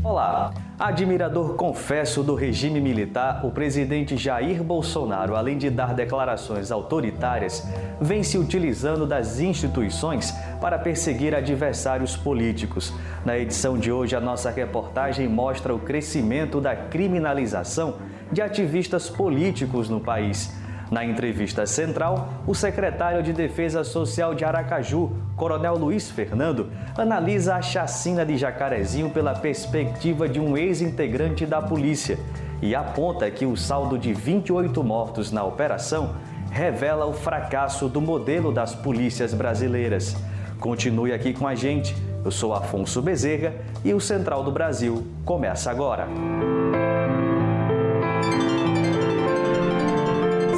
Olá! Admirador confesso do regime militar, o presidente Jair Bolsonaro, além de dar declarações autoritárias, vem se utilizando das instituições para perseguir adversários políticos. Na edição de hoje, a nossa reportagem mostra o crescimento da criminalização de ativistas políticos no país. Na entrevista central, o secretário de Defesa Social de Aracaju, Coronel Luiz Fernando, analisa a chacina de Jacarezinho pela perspectiva de um ex-integrante da polícia e aponta que o saldo de 28 mortos na operação revela o fracasso do modelo das polícias brasileiras. Continue aqui com a gente. Eu sou Afonso Bezerra e o Central do Brasil começa agora.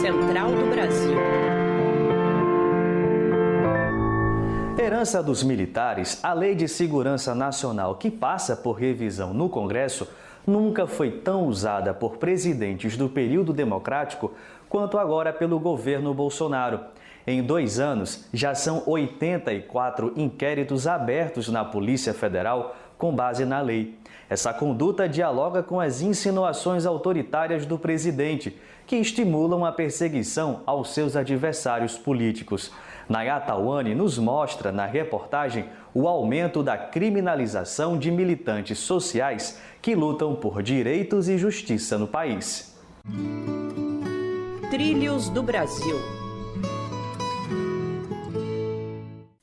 Central do Brasil. Herança dos militares, a Lei de Segurança Nacional, que passa por revisão no Congresso, nunca foi tão usada por presidentes do período democrático quanto agora pelo governo Bolsonaro. Em 2 anos, já são 84 inquéritos abertos na Polícia Federal com base na lei. Essa conduta dialoga com as insinuações autoritárias do presidente, que estimulam a perseguição aos seus adversários políticos. Nayata Wani nos mostra na reportagem o aumento da criminalização de militantes sociais que lutam por direitos e justiça no país. Trilhos do Brasil.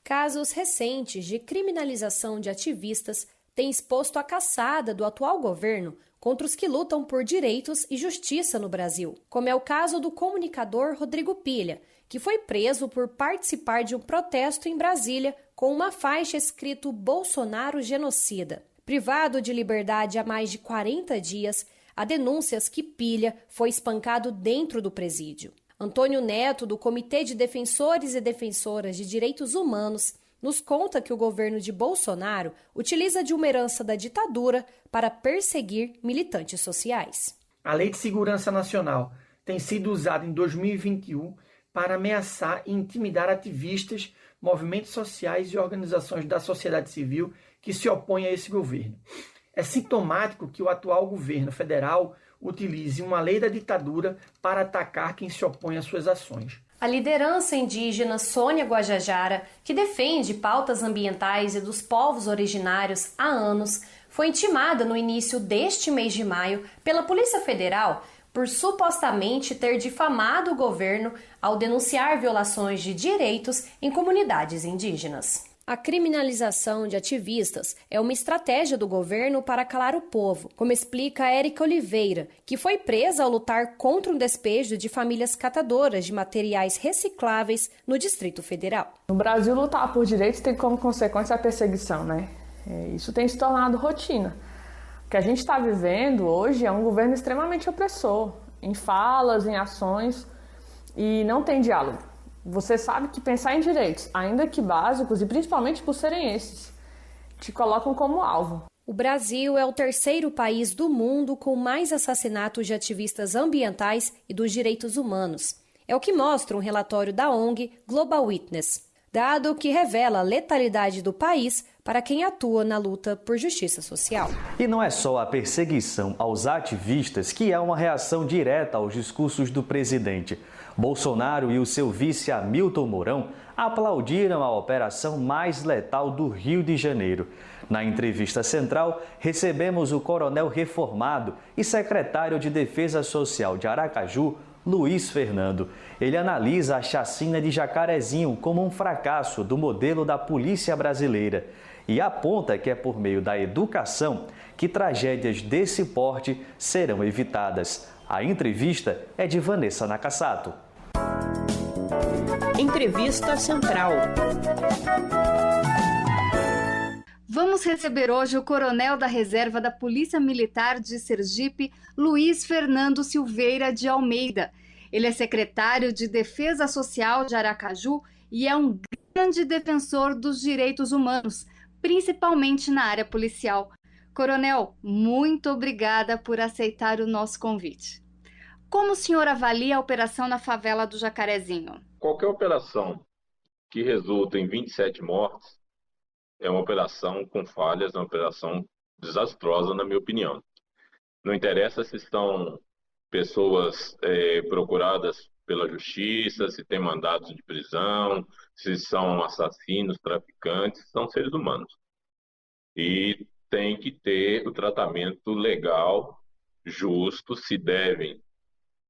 Casos recentes de criminalização de ativistas têm exposto a caçada do atual governo contra os que lutam por direitos e justiça no Brasil, como é o caso do comunicador Rodrigo Pilha, que foi preso por participar de um protesto em Brasília com uma faixa escrito Bolsonaro genocida. Privado de liberdade há mais de 40 dias, há denúncias que Pilha foi espancado dentro do presídio. Antônio Neto, do Comitê de Defensores e Defensoras de Direitos Humanos, nos conta que o governo de Bolsonaro utiliza de uma herança da ditadura para perseguir militantes sociais. A Lei de Segurança Nacional tem sido usada em 2021 para ameaçar e intimidar ativistas, movimentos sociais e organizações da sociedade civil que se opõem a esse governo. É sintomático que o atual governo federal utilize uma lei da ditadura para atacar quem se opõe às suas ações. A liderança indígena Sônia Guajajara, que defende pautas ambientais e dos povos originários há anos, foi intimada no início deste mês de maio pela Polícia Federal por supostamente ter difamado o governo ao denunciar violações de direitos em comunidades indígenas. A criminalização de ativistas é uma estratégia do governo para calar o povo, como explica Érica Oliveira, que foi presa ao lutar contra um despejo de famílias catadoras de materiais recicláveis no Distrito Federal. No Brasil, lutar por direitos tem como consequência a perseguição, né? Isso tem se tornado rotina. O que a gente está vivendo hoje é um governo extremamente opressor, em falas, em ações, e não tem diálogo. Você sabe que pensar em direitos, ainda que básicos, e principalmente por serem esses, te colocam como alvo. O Brasil é o terceiro país do mundo com mais assassinatos de ativistas ambientais e dos direitos humanos. É o que mostra um relatório da ONG Global Witness, dado que revela a letalidade do país para quem atua na luta por justiça social. E não é só a perseguição aos ativistas que é uma reação direta aos discursos do presidente. Bolsonaro e o seu vice Hamilton Mourão aplaudiram a operação mais letal do Rio de Janeiro. Na entrevista central, recebemos o coronel reformado e secretário de Defesa Social de Aracaju, Luiz Fernando. Ele analisa a chacina de Jacarezinho como um fracasso do modelo da polícia brasileira e aponta que é por meio da educação que tragédias desse porte serão evitadas. A entrevista é de Vanessa Nakassato. Entrevista Central. Vamos receber hoje o coronel da reserva da Polícia Militar de Sergipe, Luiz Fernando Silveira de Almeida. Ele é secretário de Defesa Social de Aracaju e é um grande defensor dos direitos humanos, principalmente na área policial. Coronel, muito obrigada por aceitar o nosso convite. Como o senhor avalia a operação na favela do Jacarezinho? Qualquer operação que resulta em 27 mortes é uma operação com falhas, é uma operação desastrosa, na minha opinião. Não interessa se são pessoas procuradas pela justiça, se tem mandados de prisão, se são assassinos, traficantes, são seres humanos. E tem que ter o tratamento legal, justo, se devem,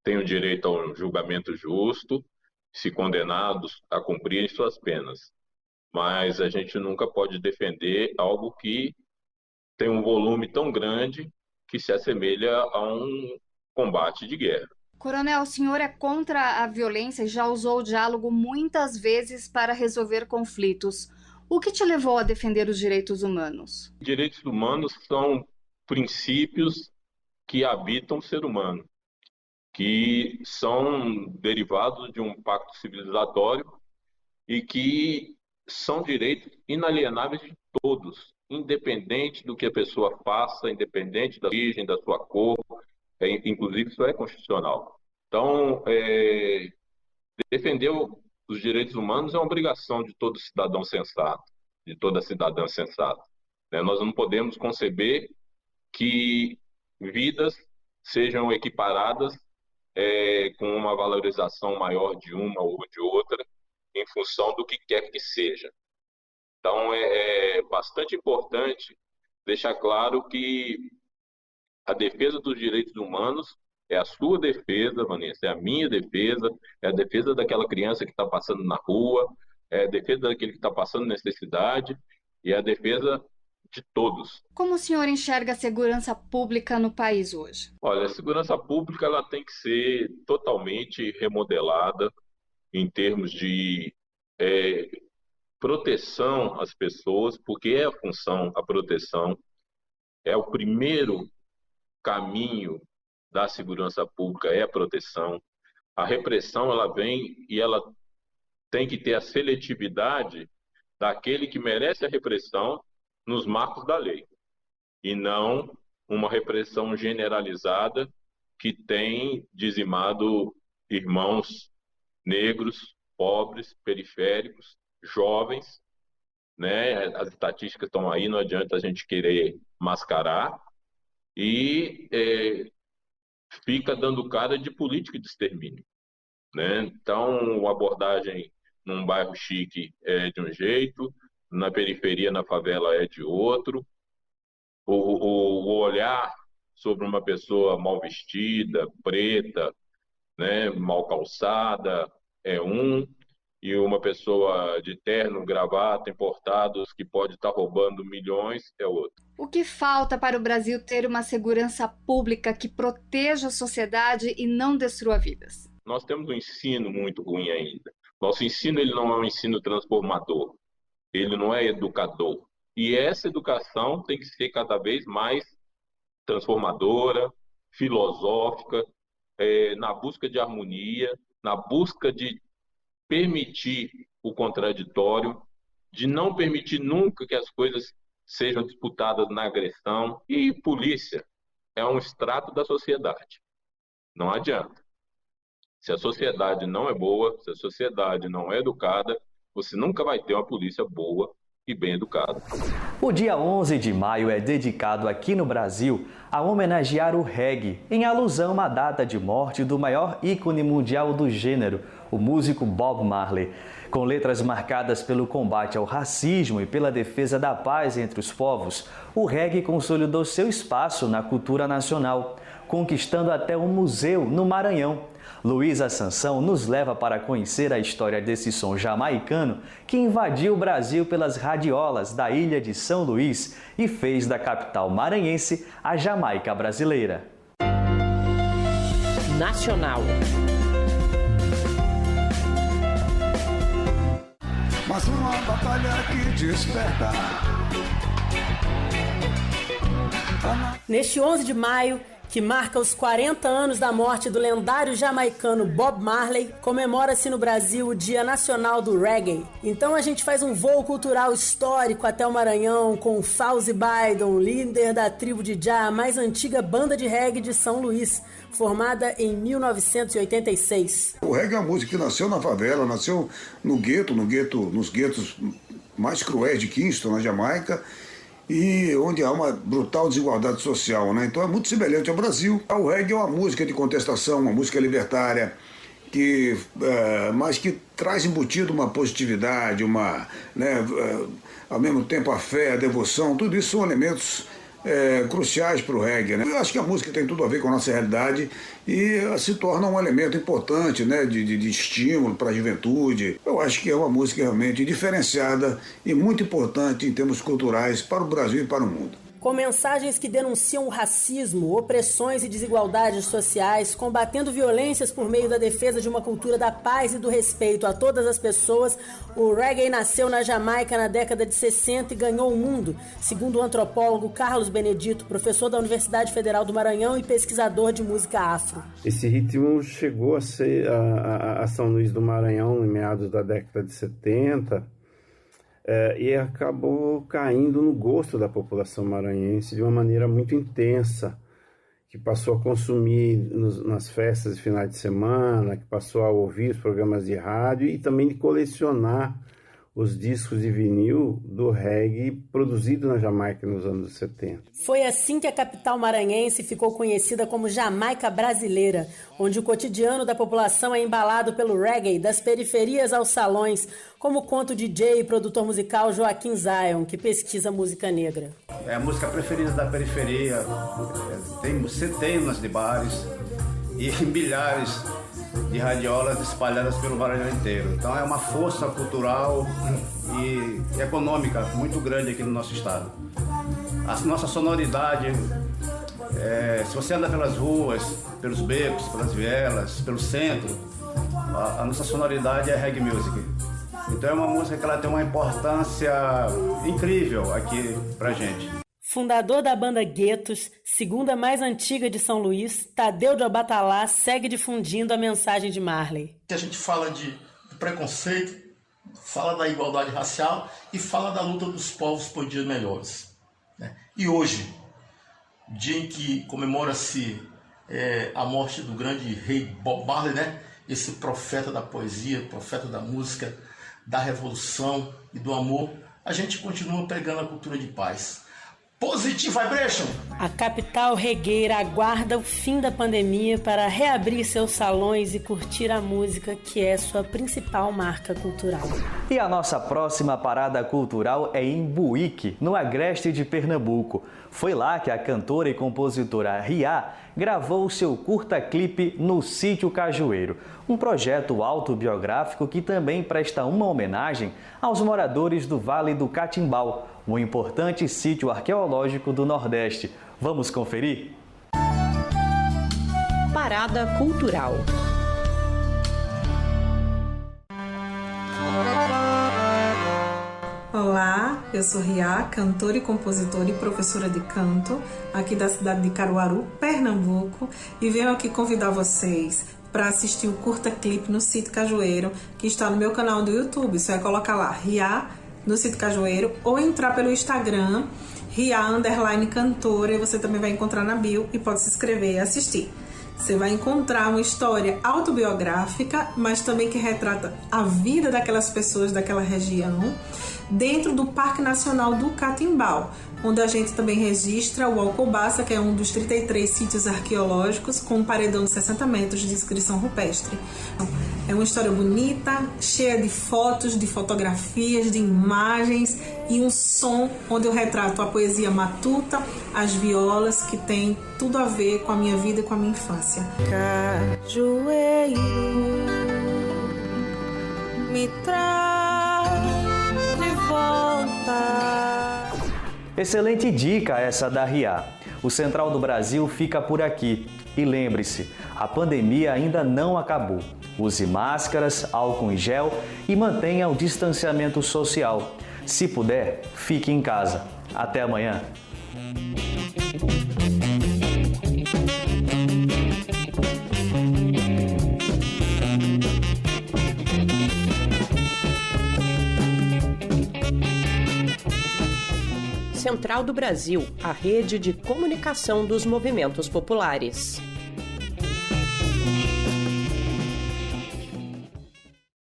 têm o direito a um julgamento justo, se condenados a cumprirem suas penas. Mas a gente nunca pode defender algo que tem um volume tão grande que se assemelha a um combate de guerra. Coronel, o senhor é contra a violência e já usou o diálogo muitas vezes para resolver conflitos. O que te levou a defender os direitos humanos? Direitos humanos são princípios que habitam o ser humano, que são derivados de um pacto civilizatório e que são direitos inalienáveis de todos, independente do que a pessoa faça, independente da origem, da sua cor, inclusive isso é constitucional. Então, defender os direitos humanos é uma obrigação de todo cidadão sensato, de toda cidadã sensata. Nós não podemos conceber que vidas sejam equiparadas com uma valorização maior de uma ou de outra, em função do que quer que seja. Então, é bastante importante deixar claro que a defesa dos direitos humanos é a sua defesa, Vanessa, é a minha defesa, é a defesa daquela criança que está passando na rua, é a defesa daquele que está passando necessidade e é a defesa de todos. Como o senhor enxerga a segurança pública no país hoje? Olha, a segurança pública ela tem que ser totalmente remodelada em termos de proteção às pessoas, porque é a função, a proteção, é o primeiro caminho da segurança pública, é a proteção. A repressão, ela vem e ela tem que ter a seletividade daquele que merece a repressão nos marcos da lei, e não uma repressão generalizada que tem dizimado irmãos negros, pobres, periféricos, jovens, né? As estatísticas estão aí, não adianta a gente querer mascarar, e fica dando cara de política de extermínio, né? Então, a abordagem num bairro chique é de um jeito, na periferia, na favela, é de outro. O olhar sobre uma pessoa mal vestida, preta, né, mal calçada, é um, e uma pessoa de terno, gravata, importados, que pode estar roubando milhões, é outro. O que falta para o Brasil ter uma segurança pública que proteja a sociedade e não destrua vidas? Nós temos um ensino muito ruim ainda. Nosso ensino ele não é um ensino transformador, ele não é educador. E essa educação tem que ser cada vez mais transformadora, filosófica, na busca de harmonia, na busca de permitir o contraditório, de não permitir nunca que as coisas sejam disputadas na agressão. E polícia é um extrato da sociedade. Não adianta. Se a sociedade não é boa, se a sociedade não é educada, você nunca vai ter uma polícia boa e bem educada. O dia 11 de maio é dedicado aqui no Brasil a homenagear o reggae, em alusão à data de morte do maior ícone mundial do gênero, o músico Bob Marley. Com letras marcadas pelo combate ao racismo e pela defesa da paz entre os povos, o reggae consolidou seu espaço na cultura nacional, conquistando até um museu no Maranhão. Luiz Assunção nos leva para conhecer a história desse som jamaicano que invadiu o Brasil pelas radiolas da ilha de São Luís e fez da capital maranhense a Jamaica brasileira. Nacional. Mas uma batalha que desperta. Neste 11 de maio, que marca os 40 anos da morte do lendário jamaicano Bob Marley, comemora-se no Brasil o Dia Nacional do Reggae. Então a gente faz um voo cultural histórico até o Maranhão com Fauzi Bydon, líder da tribo de Jah, a mais antiga banda de reggae de São Luís, formada em 1986. O reggae é uma música que nasceu na favela, nasceu nos guetos mais cruéis de Kingston, na Jamaica, e onde há uma brutal desigualdade social, né? Então é muito semelhante ao Brasil. O reggae é uma música de contestação, uma música libertária, mas que traz embutido uma positividade, ao mesmo tempo a fé, a devoção, tudo isso são elementos cruciais para o reggae, né? Eu acho que a música tem tudo a ver com a nossa realidade e se torna um elemento importante, né, de estímulo para a juventude. Eu acho que é uma música realmente diferenciada e muito importante em termos culturais para o Brasil e para o mundo. Com mensagens que denunciam o racismo, opressões e desigualdades sociais, combatendo violências por meio da defesa de uma cultura da paz e do respeito a todas as pessoas, o reggae nasceu na Jamaica na década de 60 e ganhou o mundo, segundo o antropólogo Carlos Benedito, professor da Universidade Federal do Maranhão e pesquisador de música afro. Esse ritmo chegou a ser a São Luís do Maranhão em meados da década de 70, e acabou caindo no gosto da população maranhense de uma maneira muito intensa, que passou a consumir nas festas de finais de semana, que passou a ouvir os programas de rádio e também de colecionar os discos de vinil do reggae produzido na Jamaica nos anos 70. Foi assim que a capital maranhense ficou conhecida como Jamaica brasileira, onde o cotidiano da população é embalado pelo reggae, das periferias aos salões, como conta o DJ e produtor musical Joaquim Zion, que pesquisa música negra. É a música preferida da periferia, tem centenas de bares e milhares de radiolas espalhadas pelo Maranhão inteiro. Então é uma força cultural e econômica muito grande aqui no nosso estado. A nossa sonoridade, se você anda pelas ruas, pelos becos, pelas vielas, pelo centro, a nossa sonoridade é reggae music. Então é uma música que ela tem uma importância incrível aqui pra gente. Fundador da banda Guetos, segunda mais antiga de São Luís, Tadeu de Abatalá segue difundindo a mensagem de Marley. A gente fala de preconceito, fala da igualdade racial e fala da luta dos povos por dias melhores. E hoje, dia em que comemora-se a morte do grande rei Bob Marley, né? Esse profeta da poesia, profeta da música, da revolução e do amor, a gente continua pregando a cultura de paz. Positive Vibration! A capital regueira aguarda o fim da pandemia para reabrir seus salões e curtir a música, que é sua principal marca cultural. E a nossa próxima parada cultural é em Buíque, no agreste de Pernambuco. Foi lá que a cantora e compositora Riá gravou o seu curta-clipe no Sítio Cajueiro, um projeto autobiográfico que também presta uma homenagem aos moradores do Vale do Catimbau, um importante sítio arqueológico do Nordeste. Vamos conferir? Parada cultural. Olá, eu sou Riá, cantora e compositora e professora de canto, aqui da cidade de Caruaru, Pernambuco, e venho aqui convidar vocês para assistir o curta-clipe no Sítio Cajueiro, que está no meu canal do YouTube. Você vai colocar lá, Riá, no Sítio Cajueiro, ou entrar pelo Instagram, Riá_cantora, e você também vai encontrar na bio e pode se inscrever e assistir. Você vai encontrar uma história autobiográfica, mas também que retrata a vida daquelas pessoas daquela região, dentro do Parque Nacional do Catimbau, onde a gente também registra o Alcobaça, que é um dos 33 sítios arqueológicos, com um paredão de 60 metros de inscrição rupestre. É uma história bonita, cheia de fotos, de fotografias, de imagens e um som onde eu retrato a poesia matuta, as violas, que tem tudo a ver com a minha vida e com a minha infância. Cajueiro, me traz de volta. Excelente dica essa da Riá. O Central do Brasil fica por aqui. E lembre-se, a pandemia ainda não acabou. Use máscaras, álcool em gel e mantenha o distanciamento social. Se puder, fique em casa. Até amanhã. Central do Brasil, a rede de comunicação dos movimentos populares.